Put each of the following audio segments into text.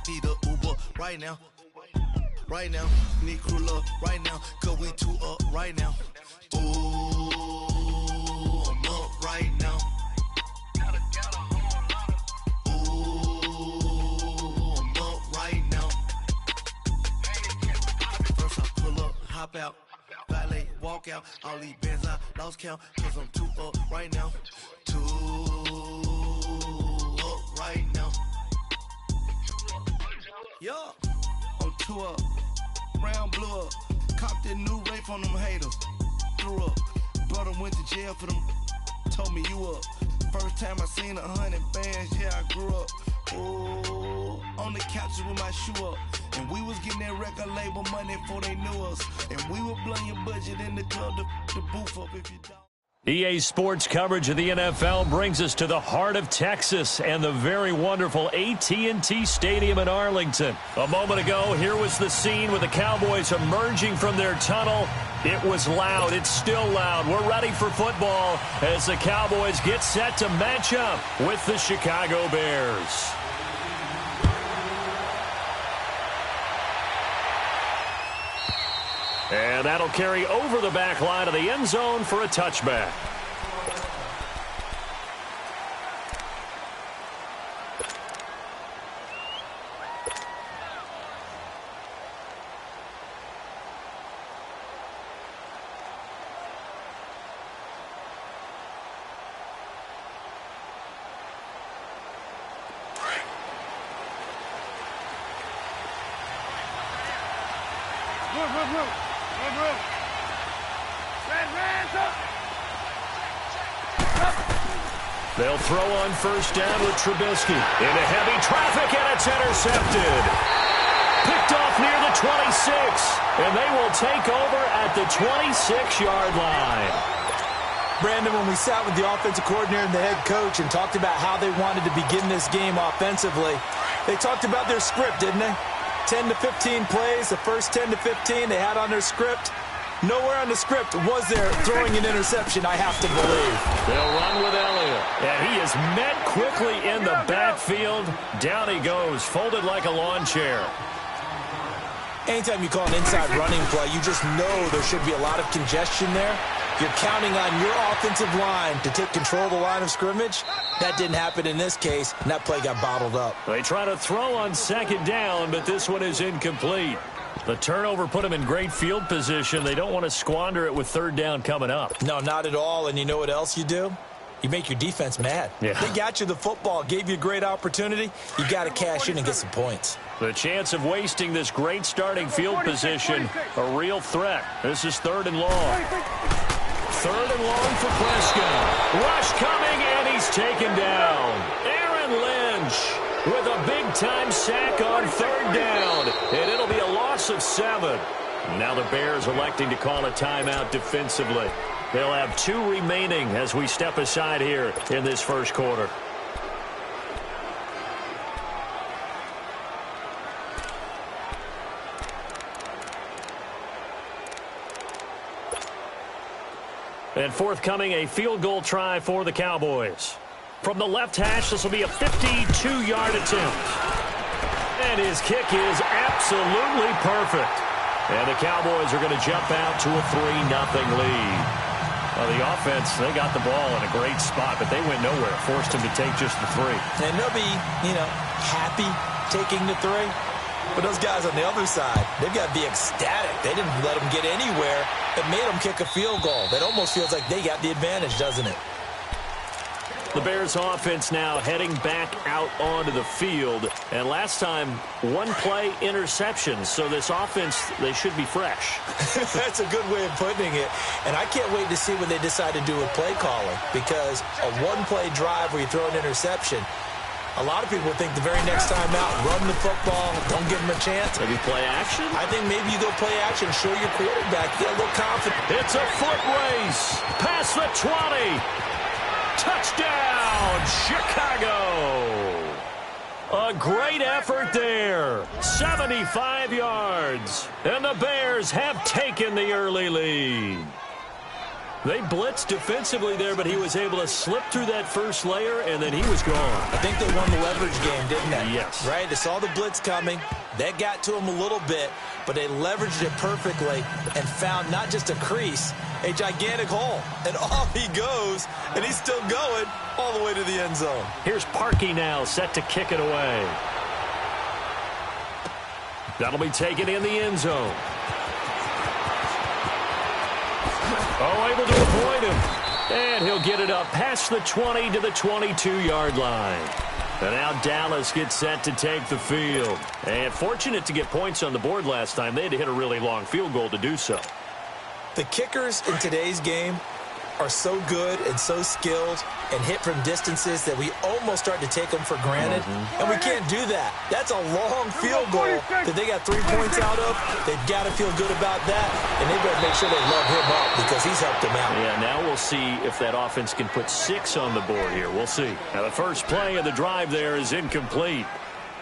Need a Uber right now. Right now. Need crew up right now. Cause we two up right now. Ooh, I'm up right now. Ooh, I'm up right now. First I pull up, hop out. Valet, walk out. All these bands I lost count. Cause I'm two up right now. Two up right now. Yeah, I'm two up. Round blew up. Copped that new rape on them haters. Threw up. Brother went to jail for them. Told me you up. First time I seen 100 bands, yeah, I grew up. Ooh, on the couches with my shoe up. And we was getting that record label money before they knew us. And we were blowing your budget in the club to boof up if you don't. EA Sports coverage of the NFL brings us to the heart of Texas and the very wonderful AT&T Stadium in Arlington. A moment ago, here was the scene with the Cowboys emerging from their tunnel. It was loud. It's still loud. We're ready for football as the Cowboys get set to match up with the Chicago Bears. And that'll carry over the back line of the end zone for a touchback. They'll throw on first down with Trubisky. Into heavy traffic, and it's intercepted. Picked off near the 26, and they will take over at the 26-yard line. Brandon, when we sat with the offensive coordinator and the head coach and talked about how they wanted to begin this game offensively, they talked about their script, didn't they? 10 to 15 plays, the first 10 to 15 they had on their script. Nowhere on the script was there throwing an interception, I have to believe. They'll run with Elliott. And he is met quickly in the backfield. Down he goes, folded like a lawn chair. Anytime you call an inside running play, you just know there should be a lot of congestion there. You're counting on your offensive line to take control of the line of scrimmage. That didn't happen in this case, and that play got bottled up. They try to throw on second down, but this one is incomplete. The turnover put them in great field position. They don't want to squander it with third down coming up. No, not at all. And you know what else you do? You make your defense mad. Yeah. They got you the football, gave you a great opportunity. You got to cash in and get some points. The chance of wasting this great starting field position, a real threat. This is third and long. Third and long for Prescott. Rush coming, and he's taken down. Aaron Lynch with a big-time sack on third down, and it'll be a loss of 7. Now the Bears electing to call a timeout defensively. They'll have 2 remaining as we step aside here in this first quarter. And forthcoming, a field goal try for the Cowboys. From the left hash, this will be a 52-yard attempt. And his kick is absolutely perfect. And the Cowboys are going to jump out to a 3-0 lead. Well, the offense, they got the ball in a great spot, but they went nowhere. Forced him to take just the 3. And they'll be, happy taking the 3. But those guys on the other side, they've got to be ecstatic. They didn't let them get anywhere. It made them kick a field goal. That almost feels like they got the advantage, doesn't it? The Bears offense now heading back out onto the field. And last time, 1-play interception. So this offense, they should be fresh. That's a good way of putting it. And I can't wait to see what they decide to do with play calling. Because a 1-play drive where you throw an interception, a lot of people think the very next time out, run the football, don't give them a chance. Maybe play action? I think maybe you go play action, show your quarterback, get a little confident. It's a foot race. Past the 20. Touchdown, Chicago. A great effort there. 75 yards. And the Bears have taken the early lead. They blitzed defensively there, but he was able to slip through that first layer, and then he was gone. I think they won the leverage game, didn't they? Yes. Right? They saw the blitz coming. That got to him a little bit, but they leveraged it perfectly and found not just a crease, a gigantic hole. And off he goes, and he's still going all the way to the end zone. Here's Parkey now, set to kick it away. That'll be taken in the end zone. Oh, able to avoid him. And he'll get it up past the 20 to the 22-yard line. And now Dallas gets set to take the field. And fortunate to get points on the board last time. They had to hit a really long field goal to do so. The kickers in today's game are so good and so skilled and hit from distances that we almost start to take them for granted. And we can't do that. That's a long field goal that they got 3 points out of. They've got to feel good about that, and they better make sure they love him up because he's helped them out. Yeah, now we'll see if that offense can put 6 on the board here. We'll see. Now the first play of the drive there is incomplete.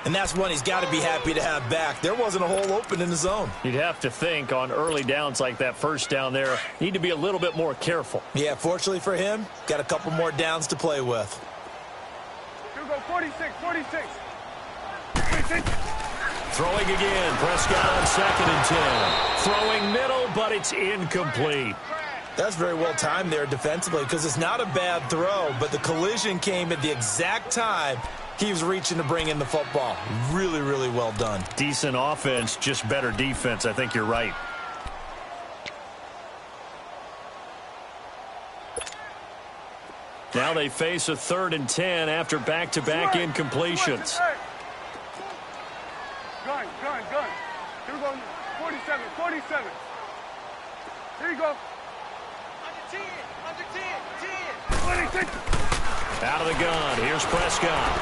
And that's one he's got to be happy to have back. There wasn't a hole open in the zone. You'd have to think on early downs like that first down there, need to be a little bit more careful. Yeah, fortunately for him, got a couple more downs to play with. Here we go, 46. Throwing again, Prescott on 2nd and 10. Throwing middle, but it's incomplete. That's very well timed there defensively because it's not a bad throw, but the collision came at the exact time he was reaching to bring in the football. Really, really well done. Decent offense, just better defense. I think you're right. Now they face a 3rd and 10 after back-to-back incompletions. Gun. Here we go, 47. Here you go. Under 10. Out of the gun. Here's Prescott.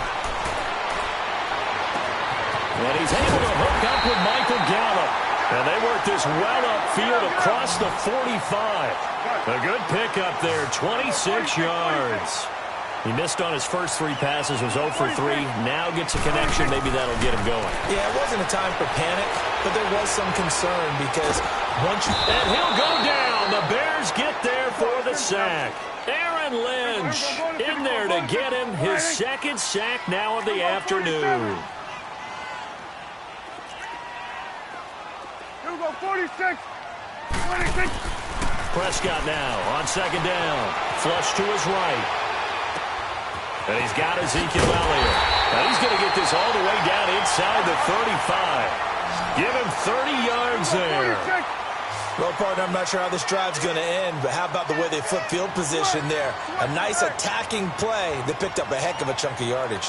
And he's able to hook up with Michael Gallup. And they work this well upfield across the 45. A good pickup there, 26 yards. He missed on his first 3 passes, was 0 for 3. Now gets a connection. Maybe that'll get him going. Yeah, it wasn't a time for panic, but there was some concern because once you... And he'll go down. The Bears get there for the sack. Aaron Lynch in there to get him his 2nd sack now of the afternoon. Here we go, 46. Prescott now on 2nd down. Flush to his right. And he's got Ezekiel Elliott. Now he's going to get this all the way down inside the 35. Give him 30 yards there. Well, partner, I'm not sure how this drive's going to end, but how about the way they flip field position there? A nice attacking play that picked up a heck of a chunk of yardage.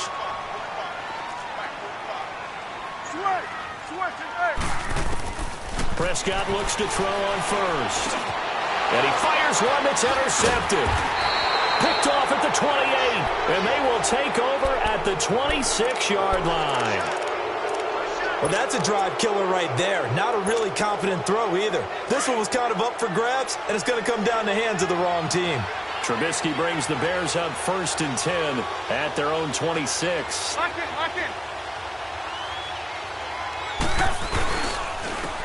Prescott looks to throw on 1st. And he fires one that's intercepted. Picked off at the 28. And they will take over at the 26-yard line. Well, that's a drive killer right there. Not a really confident throw either. This one was kind of up for grabs, and it's going to come down the hands of the wrong team. Trubisky brings the Bears up 1st and 10 at their own 26. Lock in.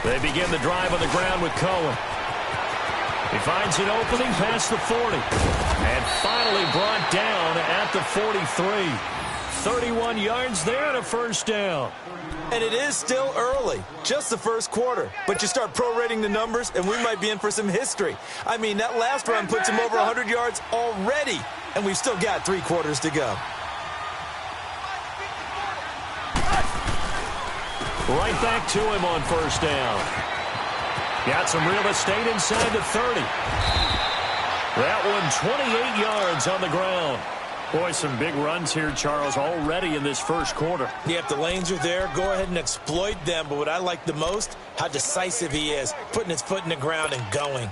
They begin the drive on the ground with Cohen. He finds an opening past the 40. And finally brought down at the 43. 31 yards there and a 1st down. And it is still early, just the first quarter. But you start prorating the numbers, and we might be in for some history. I mean, that last run puts him over 100 yards already, and we've still got 3 quarters to go. Right back to him on 1st down. Got some real estate inside the 30. That one 28 yards on the ground. Boy, some big runs here, Charles, already in this first quarter. Yeah, if the lanes are there, go ahead and exploit them. But what I like the most, how decisive he is, putting his foot in the ground and going.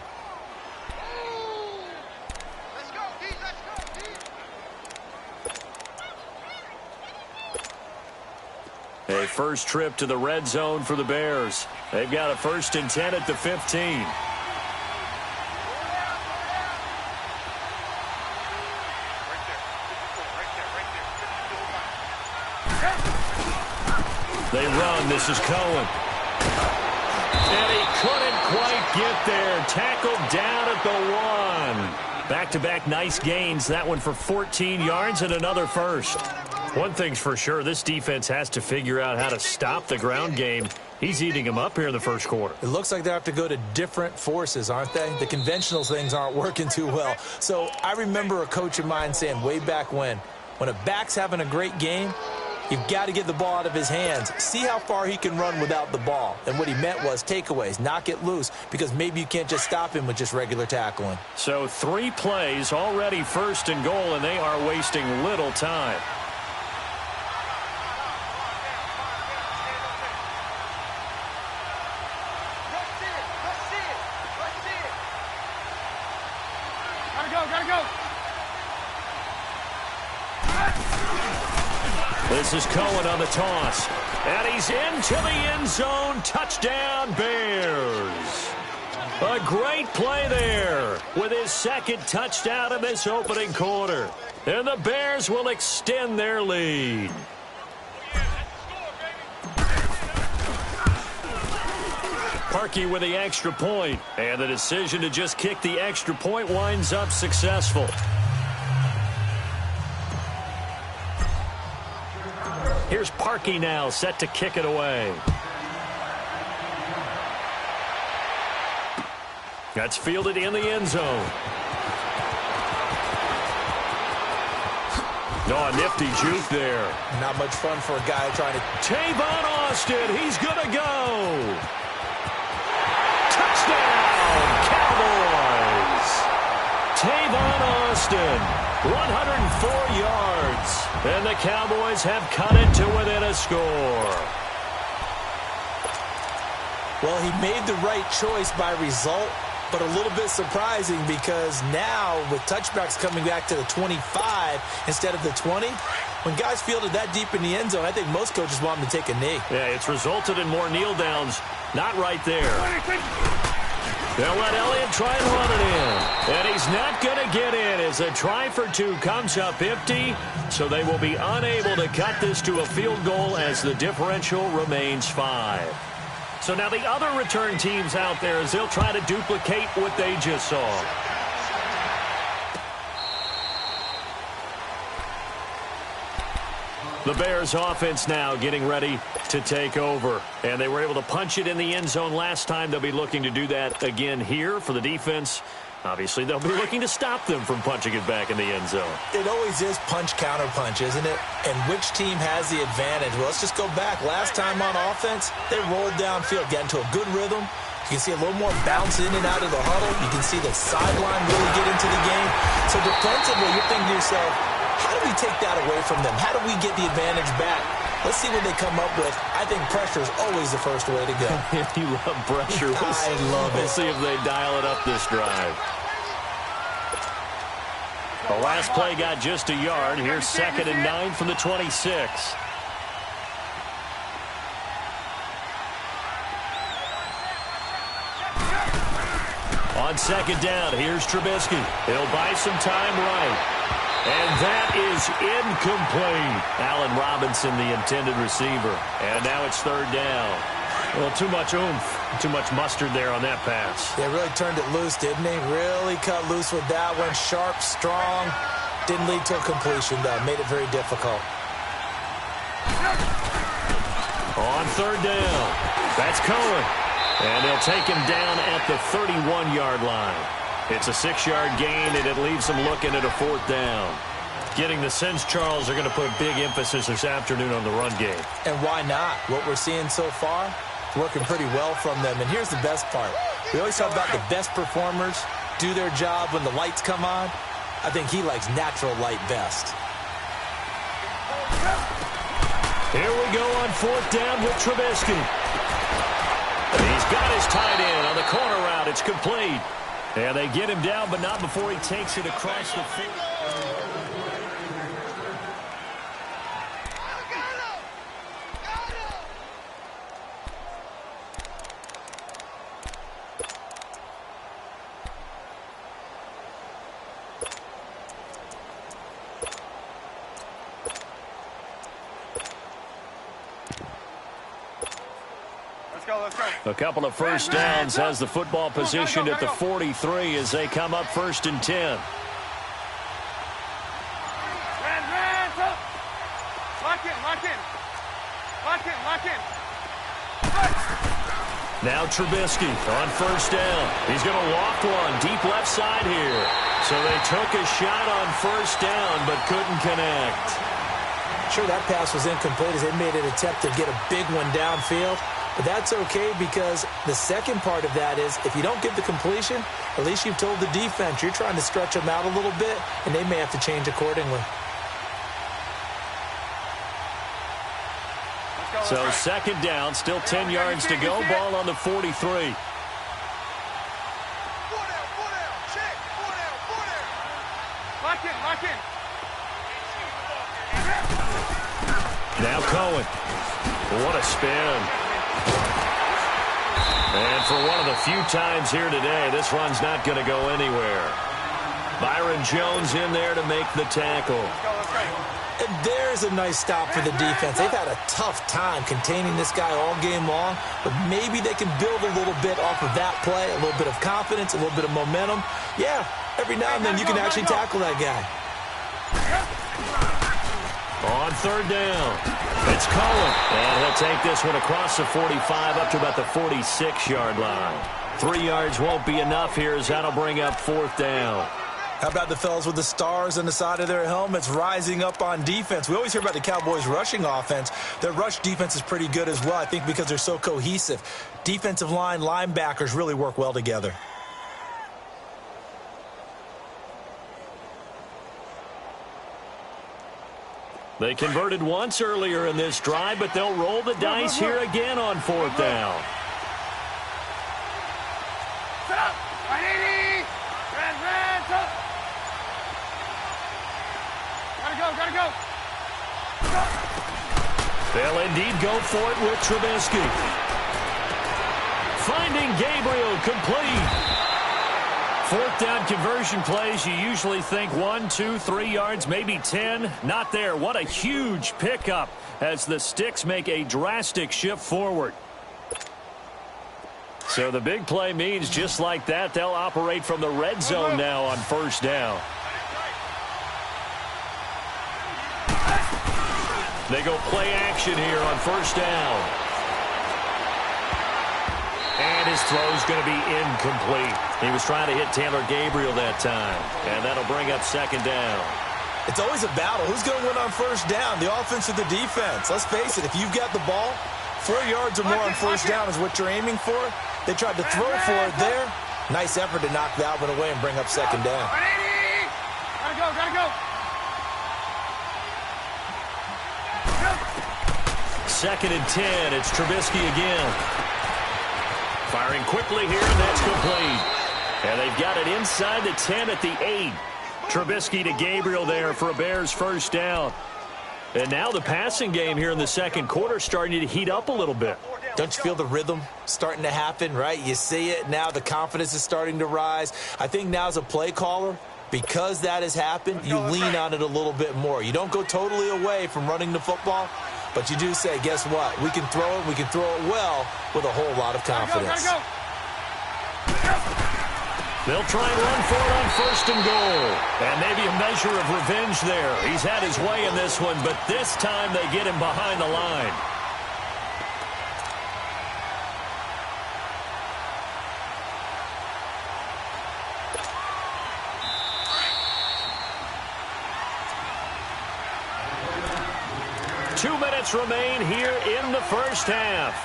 A first trip to the red zone for the Bears. They've got a 1st and 10 at the 15. They run. This is Cohen. And he couldn't quite get there. Tackled down at the 1. Back-to-back nice gains. That one for 14 yards and another first. One thing's for sure, this defense has to figure out how to stop the ground game. He's eating them up here in the first quarter. It looks like they have to go to different forces, aren't they? The conventional things aren't working too well. So I remember a coach of mine saying way back when a back's having a great game, you've got to get the ball out of his hands. See how far he can run without the ball. And what he meant was takeaways, knock it loose, because maybe you can't just stop him with just regular tackling. So 3 plays, already first and goal, and they are wasting little time. Gotta go. This is Cohen on the toss. And he's into the end zone. Touchdown, Bears. A great play there with his second touchdown in this opening quarter. And the Bears will extend their lead. Parkey with the extra point, and the decision to just kick the extra point winds up successful. Here's Parkey now, set to kick it away. That's fielded in the end zone. Oh, a nifty juke there. Not much fun for a guy trying to... Tavon Austin, he's going to go. Touchdown, Cowboys! Tavon Austin, 104 yards. And the Cowboys have cut it to within a score. Well, he made the right choice by result, but a little bit surprising because now with touchbacks coming back to the 25 instead of the 20, when guys fielded that deep in the end zone, I think most coaches want them to take a knee. Yeah, it's resulted in more kneel downs. Not right there. They'll let Elliott try and run it in. And he's not going to get in as a try for 2 comes up empty. So they will be unable to cut this to a field goal as the differential remains 5. So now the other return teams out there as they'll try to duplicate what they just saw. The Bears offense now getting ready to take over. And they were able to punch it in the end zone last time. They'll be looking to do that again here for the defense. Obviously, they'll be looking to stop them from punching it back in the end zone. It always is punch-counter-punch, isn't it? And which team has the advantage? Well, let's just go back. Last time on offense, they rolled downfield, got into a good rhythm. You can see a little more bounce in and out of the huddle. You can see the sideline really get into the game. So defensively, you're thinking to yourself, how do we take that away from them? How do we get the advantage back? Let's see what they come up with. I think pressure is always the first way to go. You love pressure. I love it. We'll see if they dial it up this drive. The last play got just a yard. Here's 2nd and 9 from the 26. On 2nd down, here's Trubisky. He'll buy some time right. And that is incomplete. Allen Robinson, the intended receiver. And now it's 3rd down. Well, too much oomph, too much mustard there on that pass. They really turned it loose, didn't they? Really cut loose with that one. Sharp, strong. Didn't lead to a completion, though. Made it very difficult. On 3rd down, that's Cohen. And they'll take him down at the 31-yard line. It's a 6-yard gain, and it leaves them looking at a 4th down. Getting the sense Charles are going to put a big emphasis this afternoon on the run game. And why not? What we're seeing so far, working pretty well from them. And here's the best part. We always talk about the best performers do their job when the lights come on. I think he likes natural light best. Here we go on 4th down with Trubisky. He's got his tight end on the corner route. It's complete. And they get him down, but not before he takes it across the field. A couple of first downs has the football positioned at the 43 as they come up 1st and 10. Lock in. Now Trubisky on 1st down. He's going to loft one deep left side here. So they took a shot on 1st down but couldn't connect. Sure, that pass was incomplete as they made an attempt to get a big one downfield. But that's okay because the second part of that is if you don't get the completion, at least you've told the defense you're trying to stretch them out a little bit, and they may have to change accordingly. So 2nd down, still 10 yards to go. Ball on the 43. Lock in. Now Cohen. What a spin. And for one of the few times here today, this run's not going to go anywhere. Byron Jones in there to make the tackle. And there's a nice stop for the defense. They've had a tough time containing this guy all game long, but maybe they can build a little bit off of that play, a little bit of confidence, a little bit of momentum. Yeah, every now and then you can actually tackle that guy. On 3rd down, it's Cohen. And he'll take this one across the 45 up to about the 46-yard line. 3 yards won't be enough here as that'll bring up 4th down. How about the fellas with the stars on the side of their helmets rising up on defense? We always hear about the Cowboys' rushing offense. Their rush defense is pretty good as well, I think, because they're so cohesive. Defensive line, linebackers really work well together. They converted once earlier in this drive, but they'll roll the dice here again on 4th down. Set up. 180. Red, up. Gotta go. They'll indeed go for it with Trubisky. Finding Gabriel complete. 4th down conversion plays, you usually think 1, 2, 3 yards, maybe 10. Not there. What a huge pickup as the Sticks make a drastic shift forward. So the big play means just like that, they'll operate from the red zone now on 1st down. They go play action here on 1st down. And his throw's going to be incomplete. He was trying to hit Taylor Gabriel that time. And that'll bring up 2nd down. It's always a battle. Who's going to win on 1st down, the offense or the defense? Let's face it, if you've got the ball, 4 yards or more on 1st down is what you're aiming for. They tried to throw for it there. Nice effort to knock that one away and bring up 2nd down. Gotta go. 2nd and 10. It's Trubisky again. Firing quickly here, and that's complete. And they've got it inside the 10 at the 8. Trubisky to Gabriel there for a Bears 1st down. And now the passing game here in the 2nd quarter starting to heat up a little bit. Don't you feel the rhythm starting to happen, right? You see it now. The confidence is starting to rise. I think now as a play caller, because that has happened, you lean on it a little bit more. You don't go totally away from running the football, but you do say, guess what? We can throw it. We can throw it well with a whole lot of confidence. They'll try and run for it on 1st and goal. And maybe a measure of revenge there. He's had his way in this one, but this time they get him behind the line. Remain here in the 1st half.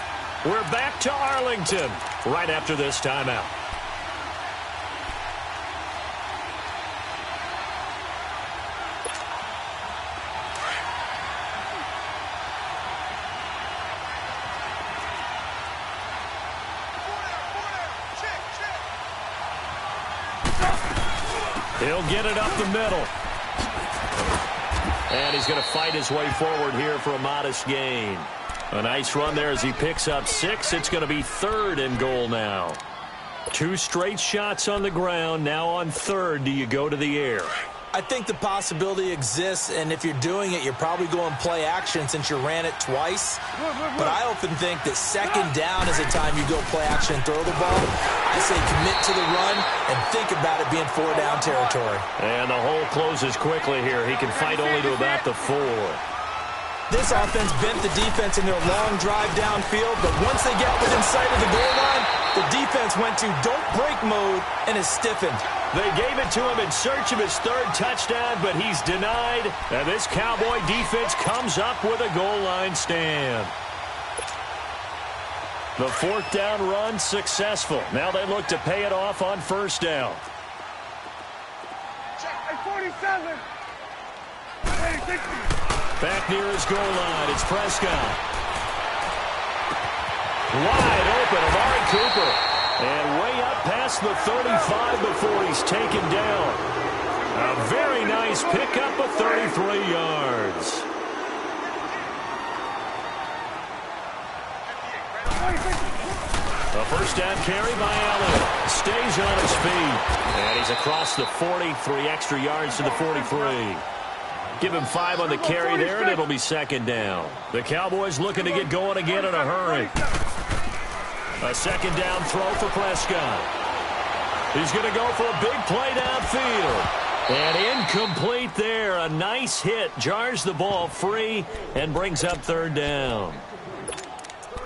We're back to Arlington right after this timeout. He'll get it up the middle. And he's going to fight his way forward here for a modest gain. A nice run there as he picks up 6. It's going to be 3rd and goal now. 2 straight shots on the ground. Now on 3rd, do you go to the air? I think the possibility exists, and if you're doing it, you're probably going play action since you ran it twice. But I often think that second down is a time you go play action and throw the ball. I say commit to the run and think about it being 4-down territory. And the hole closes quickly here. He can fight only to about the 4. This offense bent the defense in their long drive downfield, but once they got within sight of the goal line, the defense went to don't break mode and is stiffened. They gave it to him in search of his 3rd touchdown, but he's denied. And this Cowboy defense comes up with a goal line stand. The 4th down run successful. Now they look to pay it off on 1st down. Check, 47. Hey, 60. Back near his goal line, it's Prescott. Wide open, Amari Cooper. And way up past the 35 before he's taken down. A very nice pickup of 33 yards. A 1st down carry by Allen. Stays on his feet. And he's across the 40, 3 extra yards to the 43. Give him 5 on the carry there, and it'll be 2nd down. The Cowboys looking to get going again in a hurry. A 2nd down throw for Prescott. He's going to go for a big play downfield. And incomplete there. A nice hit. Jars the ball free and brings up 3rd down.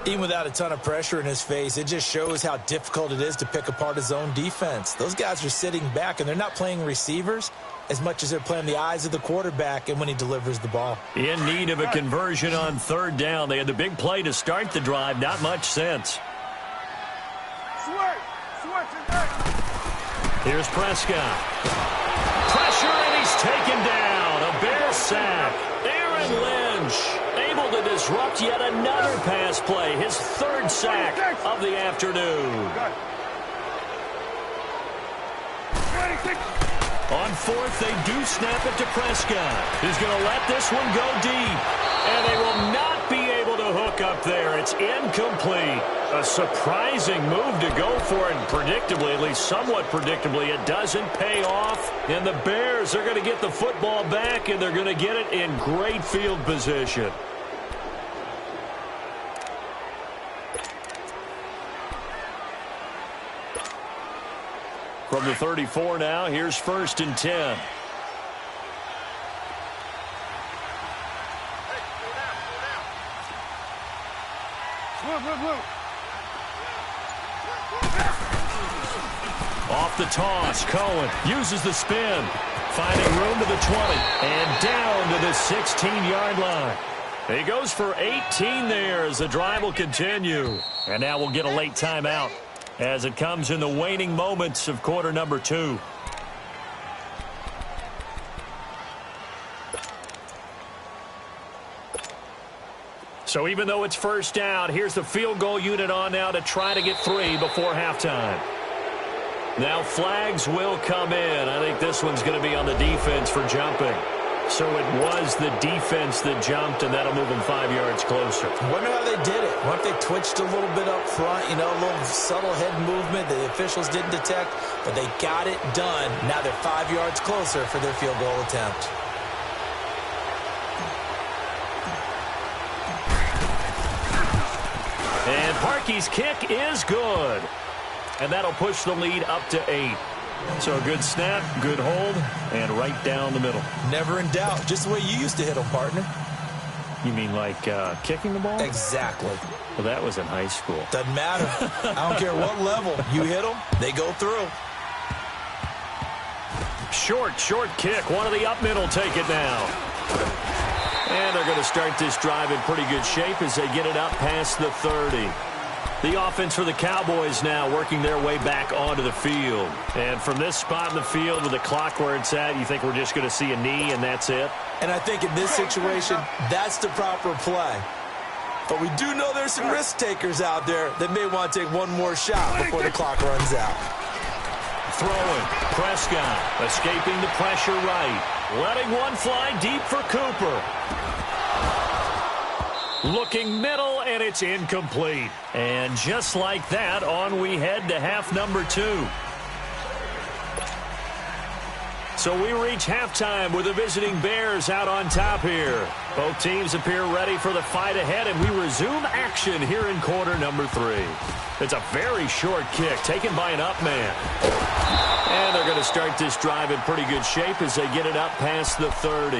Even without a ton of pressure in his face, it just shows how difficult it is to pick apart his own defense. Those guys are sitting back, and they're not playing receivers as much as they're playing the eyes of the quarterback and when he delivers the ball. In need of a conversion on 3rd down. They had the big play to start the drive. Not much sense. Here's Prescott. Pressure, and he's taken down. A Bear sack. Aaron Lynch able to disrupt yet another pass play. His 3rd sack of the afternoon. On 4th, they do snap it to Prescott. He's going to let this one go deep. And they will not be able to hook up there. It's incomplete. A surprising move to go for it. And predictably, at least somewhat predictably, it doesn't pay off. And the Bears are going to get the football back, and they're going to get it in great field position. From the 34 now, here's 1st and 10. Off the toss, Cohen uses the spin, finding room to the 20, and down to the 16-yard line. He goes for 18 there as the drive will continue. And now we'll get a late timeout as it comes in the waning moments of quarter number 2. So even though it's 1st down, here's the field goal unit on now to try to get 3 before halftime. Now flags will come in. I think this one's going to be on the defense for jumping. So it was the defense that jumped, and that'll move them 5 yards closer. Wonder how they did it. What if they twitched a little bit up front, you know, a little subtle head movement that the officials didn't detect, but they got it done. Now they're 5 yards closer for their field goal attempt. And Parkey's kick is good. And that'll push the lead up to 8. So a good snap, good hold, and right down the middle. Never in doubt. Just the way you used to hit them, partner. You mean like kicking the ball? Exactly. Well, that was in high school. Doesn't matter. I don't care what level. You hit them, they go through. Short kick. One of the up middle take it now. And they're going to start this drive in pretty good shape as they get it up past the 30. The offense for the Cowboys now working their way back onto the field. And from this spot in the field with the clock where it's at, you think we're just going to see a knee and that's it? And I think in this situation, that's the proper play. But we do know there's some risk takers out there that may want to take one more shot before the clock runs out. Throwing. Prescott escaping the pressure right. Letting one fly deep for Cooper. Looking middle, and it's incomplete. And just like that, on we head to half number 2. So we reach halftime with the visiting Bears out on top here. Both teams appear ready for the fight ahead, and we resume action here in quarter number 3. It's a very short kick taken by an up man. And they're going to start this drive in pretty good shape as they get it up past the 30.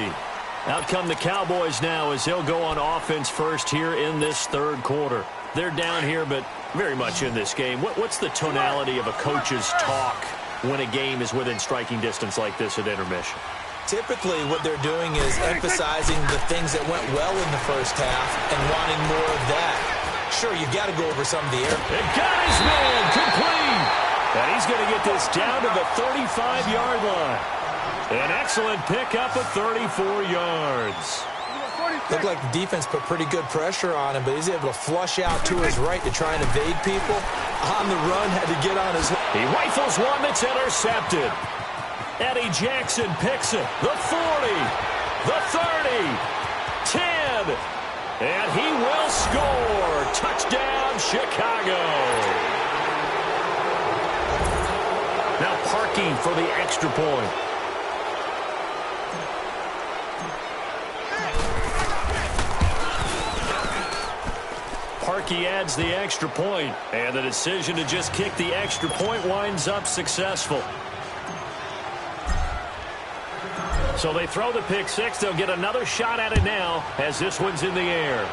Out come the Cowboys now as they'll go on offense first here in this third quarter. They're down here, but very much in this game. What's the tonality of a coach's talk when a game is within striking distance like this at intermission? Typically, what they're doing is emphasizing the things that went well in the first half and wanting more of that. Sure, you've got to go over some of the air. It got his man complete. And he's going to get this down to the 35-yard line. An excellent pickup of 34 yards. Looked like the defense put pretty good pressure on him, but he's able to flush out to his right to try and evade people. On the run, had to get on his... He rifles one that's intercepted. Eddie Jackson picks it. The 40, the 30, 10, and he will score. Touchdown, Chicago. Now Parkey for the extra point. Parkey adds the extra point, and the decision to just kick the extra point winds up successful. So they throw the pick six. They'll get another shot at it now as this one's in the air.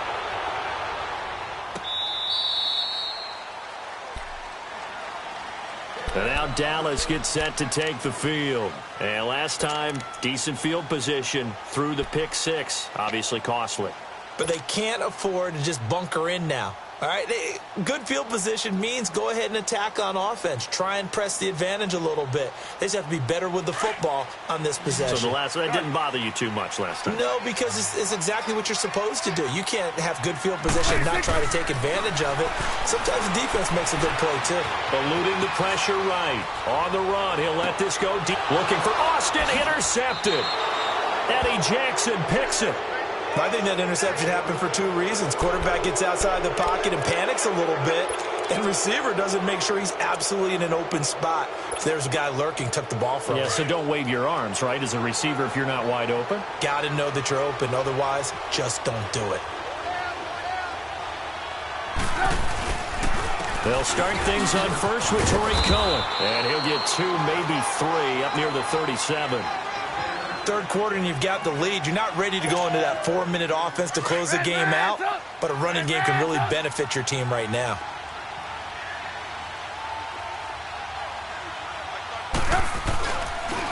And now Dallas gets set to take the field. And last time, decent field position through the pick six. Obviously costly. But they can't afford to just bunker in now. All right, good field position means go ahead and attack on offense. Try and press the advantage a little bit. They just have to be better with the football on this possession. So that didn't bother you too much last time? No, because it's exactly what you're supposed to do. You can't have good field position and not try to take advantage of it. Sometimes the defense makes a good play, too. Eluding the pressure right. On the run, he'll let this go deep. Looking for Austin, intercepted. Eddie Jackson picks it. I think that interception happened for two reasons. Quarterback gets outside the pocket and panics a little bit, and receiver doesn't make sure he's absolutely in an open spot. If there's a guy lurking, took the ball from him. Yeah, so don't wave your arms, right, as a receiver if you're not wide open? Got to know that you're open. Otherwise, just don't do it. They'll start things on first with Torrey Cohen, and he'll get 2, maybe 3, up near the 37. Third quarter and you've got the lead. You're not ready to go into that 4-minute offense to close the game out, but a running game can really benefit your team right now.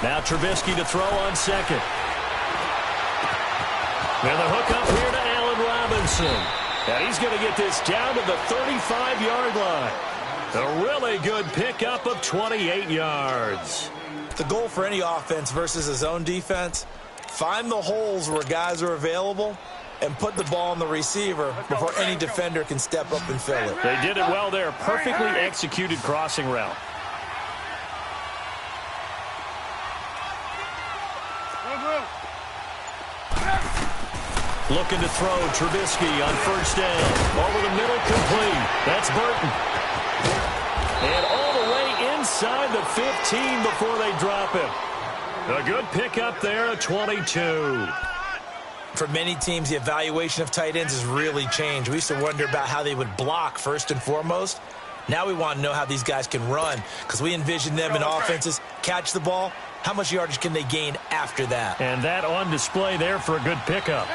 Now Trubisky to throw on second. Now the hook up here to Allen Robinson. And he's going to get this down to the 35-yard line. A really good pickup of 28 yards. The goal for any offense versus a zone defense, find the holes where guys are available and put the ball on the receiver before any defender can step up and fill it. They did it well there. Perfectly executed crossing route. Looking to throw Trubisky on first down. Over the middle, complete. That's Burton. And all the way inside the 15 before they drop him. A good pickup there at 22. For many teams, the evaluation of tight ends has really changed. We used to wonder about how they would block first and foremost. Now we want to know how these guys can run because we envision them in offenses, catch the ball. How much yardage can they gain after that? And that on display there for a good pickup.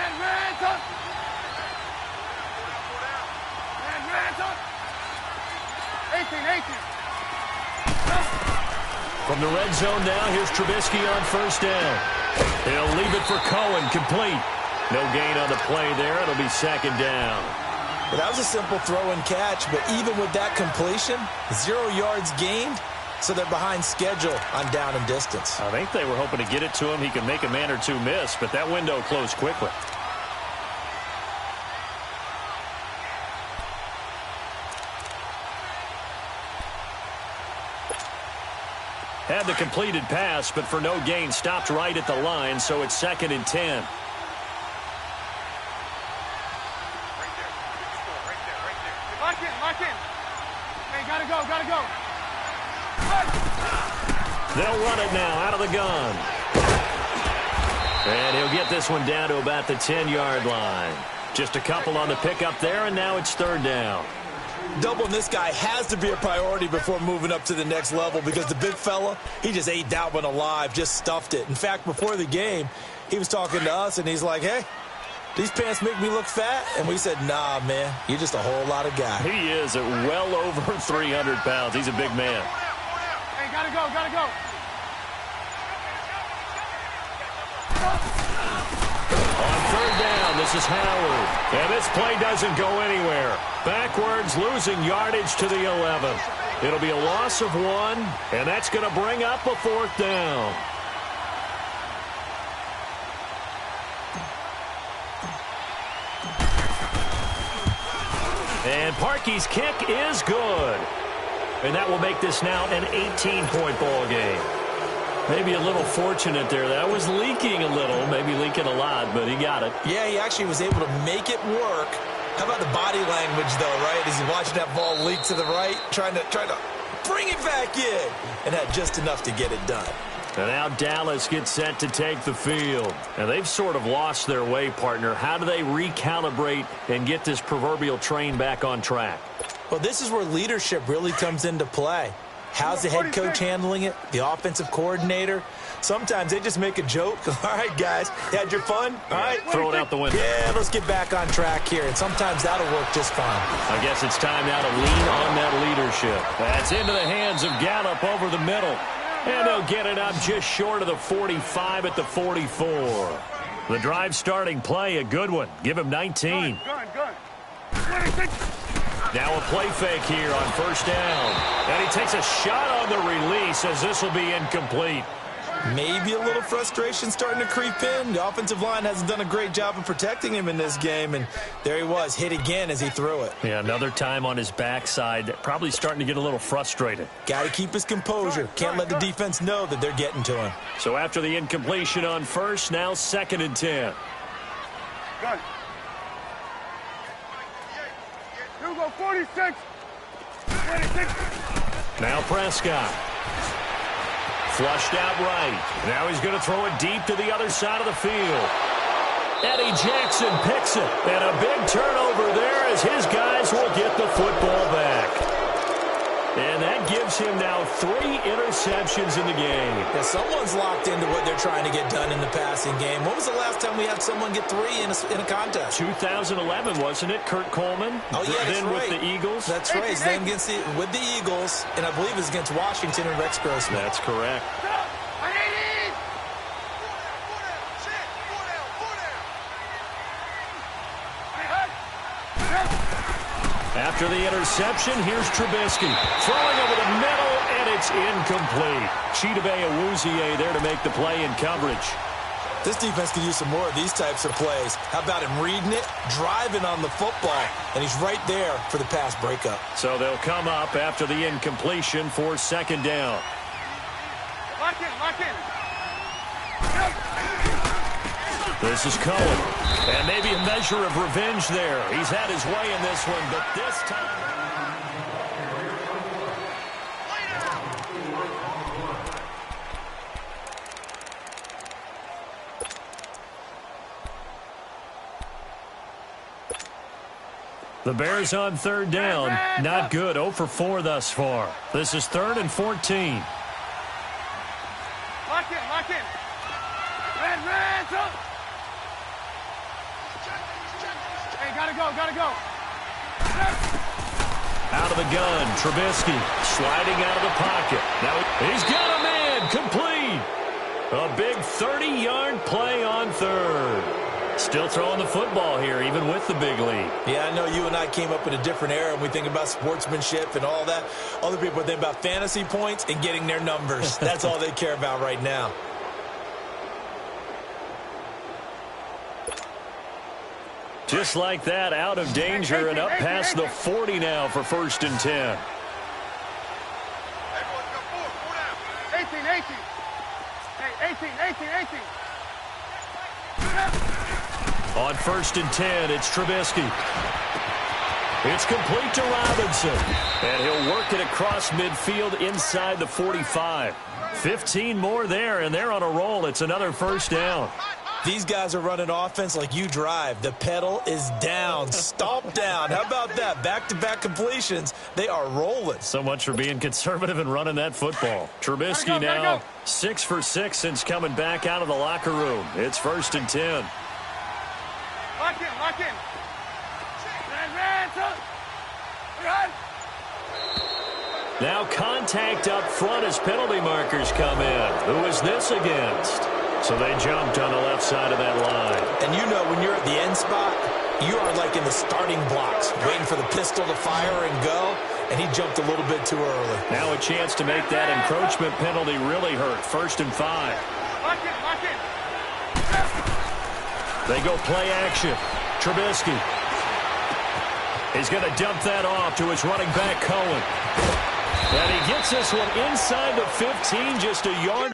From the red zone now, here's Trubisky on first down. He'll leave it for Cohen, complete. No gain on the play there. It'll be second down. Well, that was a simple throw and catch, but even with that completion, 0 yards gained, so they're behind schedule on down and distance. I think they were hoping to get it to him. He could make a man or two miss, but that window closed quickly. Had the completed pass, but for no gain, stopped right at the line, so it's 2nd and 10. Lock in. Hey, gotta go. They'll run it now out of the gun. And he'll get this one down to about the 10-yard line. Just a couple on the pickup there, and now it's third down. Doubling this guy has to be a priority before moving up to the next level because the big fella, he just ate that one alive, just stuffed it. In fact, before the game, he was talking to us, and he's like, hey, these pants make me look fat? And we said, nah, man, you're just a whole lot of guy. He is at well over 300 pounds. He's a big man. Hey, gotta go, gotta go. On third down, this is Howard. And this play doesn't go anywhere. Backwards, losing yardage to the 11. It'll be a loss of 1, and that's going to bring up a fourth down. And Parkey's kick is good. And that will make this now an 18-point ball game. Maybe a little fortunate there. That was leaking a little, maybe leaking a lot, but he got it. Yeah, he actually was able to make it work. How about the body language, though, right? As he's watching that ball leak to the right, trying to bring it back in, and had just enough to get it done. And now Dallas gets set to take the field. And they've sort of lost their way, partner. How do they recalibrate and get this proverbial train back on track? Well, this is where leadership really comes into play. How's the head coach handling it? The offensive coordinator? Sometimes they just make a joke. All right, guys, you had your fun? All right. Throw it out the window. Yeah, let's get back on track here. And sometimes that'll work just fine. I guess it's time now to lean on that leadership. That's into the hands of Gallup over the middle. And they'll get it up just short of the 45 at the 44. The drive starting play, a good one. Give him 19. Good. Now a play fake here on first down. And he takes a shot on the release as this will be incomplete. Maybe a little frustration starting to creep in. The offensive line hasn't done a great job of protecting him in this game, and there he was, hit again as he threw it. Yeah, another time on his backside, probably starting to get a little frustrated. Got to keep his composure. Can't let the defense know that they're getting to him. So after the incompletion on first, now 2nd and 10. Good. You go 46. 26. Now Prescott. Flushed out right. Now he's going to throw it deep to the other side of the field. Eddie Jackson picks it. And a big turnover there as his guys will get the football back. And that gives him now 3 interceptions in the game. Yeah, someone's locked into what they're trying to get done in the passing game. When was the last time we had someone get 3 in a contest? 2011, wasn't it? Kurt Coleman? Oh, yeah, that's then right. with the Eagles? That's right. Then with the Eagles, and I believe it's against Washington and Rex Grossman. That's correct. After the interception, here's Trubisky. Throwing over the middle, and it's incomplete. Chidobe Awuzie there to make the play in coverage. This defense could use some more of these types of plays. How about him reading it, driving on the football, and he's right there for the pass breakup. So they'll come up after the incompletion for 2nd down. Lock in. This is Cohen. And maybe a measure of revenge there. He's had his way in this one, but this time... The Bears on 3rd down. Not good. 0 for 4 thus far. This is 3rd and 14. Lock in. Red, up. Hey, gotta go. Out of the gun, Trubisky sliding out of the pocket. Now he's got a man, complete. A big 30-yard play on 3rd. Still throwing the football here, even with the big lead. Yeah, I know you and I came up in a different era, and we think about sportsmanship and all that. Other people think about fantasy points and getting their numbers. That's all they care about right now. Just like that, out of danger and up past the 40 now for 1st and 10. 18. Hey, 18. On 1st and 10, it's Trubisky. It's complete to Robinson. And he'll work it across midfield inside the 45. 15 more there, and they're on a roll. It's another 1st down. These guys are running offense like you drive. The pedal is down, stomp down. How about that? Back-to-back completions. They are rolling. So much for being conservative and running that football. Trubisky now 6 for 6 since coming back out of the locker room. It's 1st and 10. Lock in, lock in. Ran, son. Run. Now contact up front as penalty markers come in. Who is this against? So they jumped on the left side of that line. And you know when you're at the end spot, you are like in the starting blocks, waiting for the pistol to fire and go, and he jumped a little bit too early. Now a chance to make that encroachment penalty really hurt. 1st and 5. Lock in, lock in. They go play action. Trubisky. He's going to dump that off to his running back, Cohen. And he gets this one inside the 15, just a yard.